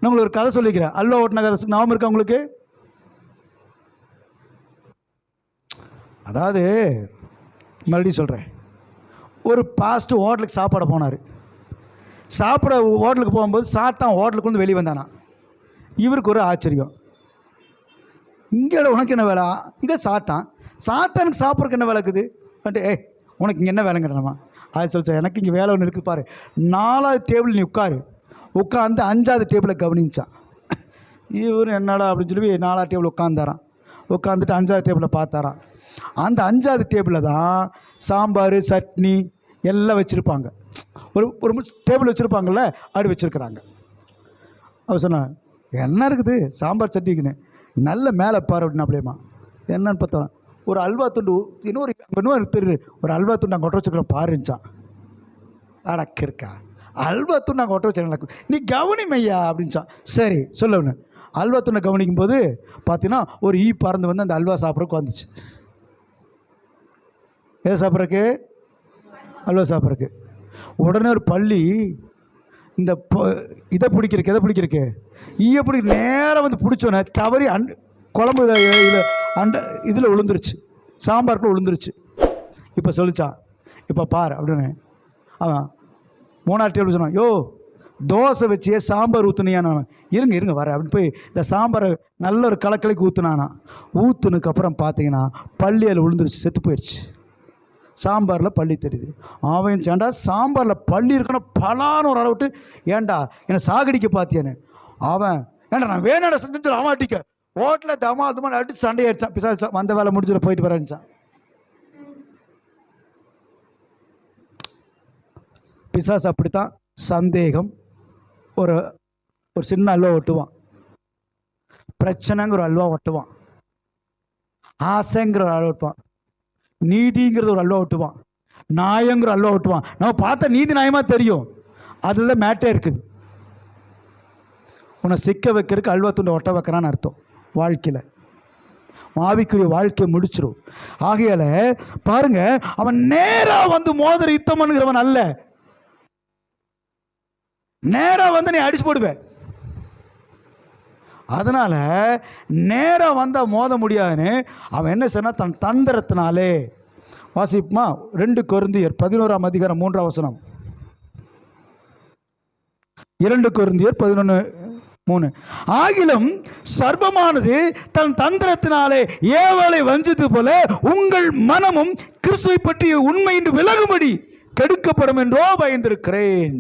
நான் உங்களுக்கு ஒரு கதை சொல்லிக்கிறேன். அல்வா ஓட்டின கதை ஞாபகம் இருக்கா உங்களுக்கு? அதாவது மறுபடியும் சொல்கிறேன். ஒரு பாஸ்ட் ஹோட்டலுக்கு சாப்பிட போனார். சாப்பிட ஹோட்டலுக்கு போகும்போது சாத்தான் ஹோட்டலுக்கு வெளியே வந்தானா. இவருக்கு ஒரு ஆச்சரியம், இங்கே உனக்கு என்ன வேலை? இதை சாத்தானுக்கு சாப்பிட்றதுக்கு என்ன வேலை இருக்குது வந்துட்டு, உனக்கு இங்கே என்ன வேலைங்கிறமா? அது சொல்லிச்சா, எனக்கு இங்கே வேலை ஒன்று இருக்குது பாரு. 4வது டேபிள் நீ உட்காந்து 5வது டேபிளை கவனிச்சான். இவர் என்னடா அப்படின்னு சொல்லி 4வது டேபிள் உட்காந்துட்டு 5வது டேபிளை பார்த்தாரான். அந்த 5வது டேபிளில் தான் சாம்பார் சட்னி எல்லாம் வச்சுருப்பாங்க. ஒரு டேபிள் வச்சுருப்பாங்கள்ல, அப்படி வச்சுருக்குறாங்க. அவர் சொன்னான், என்ன இருக்குது சாம்பார் சட்னிக்குன்னு? நல்ல மேலே பாரு அப்படின்னு. அப்படியேம்மா என்னன்னு பார்த்தோம், ஒரு அல்வா துண்டு இன்னொரு தெரியுது, ஒரு அல்வா துண்டு நாங்கள் ஒட்ட வச்சுருக்கிறோம் பாருச்சான். அடக்கு இருக்கா, அல்வா துண்டு நாங்கள் ஒட்ட வச்சுருக்கோம், நீ கவனிமையா அப்படின்ச்சான். சரி சொல்லுன்னு அல்வா துண்டை கவனிக்கும் போது பார்த்தீங்கன்னா ஒரு ஈ பறந்து வந்து அந்த அல்வா சாப்பிட்றதுக்கு வந்துச்சு. எதை சாப்பிட்றக்கு? அல்வா சாப்பிட்றக்கு. உடனே ஒரு பள்ளி இந்த இதை பிடிக்கிறக்கு, எதை பிடிக்கிறக்கு, ஈய பிடிக்க நேராக வந்து பிடிச்சோன்னே தவறி குழம்பு இதில் விழுந்துருச்சு, சாம்பாருக்குள்ள விழுந்துருச்சு. இப்போ சொல்லிச்சான், இப்போ பார் அப்படின்னு. அவன் 3வது டேபிள் சொன்னான், யோ தோசை வச்சியே சாம்பார் ஊற்றுனியான். இருங்க வர அப்படின்னு போய் இந்த சாம்பாரை நல்ல ஒரு கலக்கலைக்கு ஊற்றுனானா. ஊற்றுனுக்கப்புறம் பார்த்தீங்கன்னா பள்ளி அதில் விழுந்துருச்சு, செத்து போயிடுச்சு. சாம்பாரில் பள்ளி தெரியுது. அவன் ஏண்டா சாம்பாரில் பள்ளி இருக்கணும் பலான்னு ஒரு அளவுட்டு, ஏண்டா என்னை சாகடிக்க பார்த்தியானு. அவன் ஏண்டா நான் வேணாட செஞ்சு அவன் அடிக்க ஓட்டில் தமாதுமான அடிச்சு சண்டை அடிச்சான். பிசாசு வந்த வேலை முடிச்சுட்டு போயிட்டு வரேன்ச்சான். பிசாசு அப்படித்தான். சந்தேகம் ஒரு சின்ன அல்வா ஒட்டுவான், பிரச்சனைங்கிற ஒரு அல்வா ஒட்டுவான், ஆசைங்கிற ஒரு அல்வா ஒட்டுவான், நீதிங்கிறது ஒரு அல்வா ஒட்டுவான், நியாயங்கிற அல்வா ஒட்டுவான். நம்ம பார்த்தா நீதி நியாயமாக தெரியும், அதில் தான் மேட்டே இருக்குது. உன்னை சிக்க வைக்கிறதுக்கு அல்வா துண்டை ஒட்ட வைக்கிறான்னு அர்த்தம். வாழ்க்கையில் ஆவிக்குரிய வாழ்க்கையை முடிச்சிடும். ஆகையால பாருங்க, அவன் நேராக வந்து மோதிர யுத்தம் பண்ணுகிறவன் அல்ல. நேராக வந்து நீ அடிச்சு போடுவேன். அதனால நேராக வந்தால் மோத முடியாதுன்னு அவன் என்ன சொன்னா, தன் தந்திரத்தினாலே. வாசிப்புமா 2 கொரிந்தியர் 11ஆம் அதிகாரம் 3ஆம் வசனம். 2 கொரிந்தியர் 11:3. ஆகிலும் சர்ப்பமானது தன் தந்திரத்தினாலே ஏவலை வஞ்சித்து போல உங்கள் மனமும் கிறிஸ்துவை பற்றிய உண்மை என்று விலகும்படி கெடுக்கப்படும் என்றோ பயந்திருக்கிறேன்.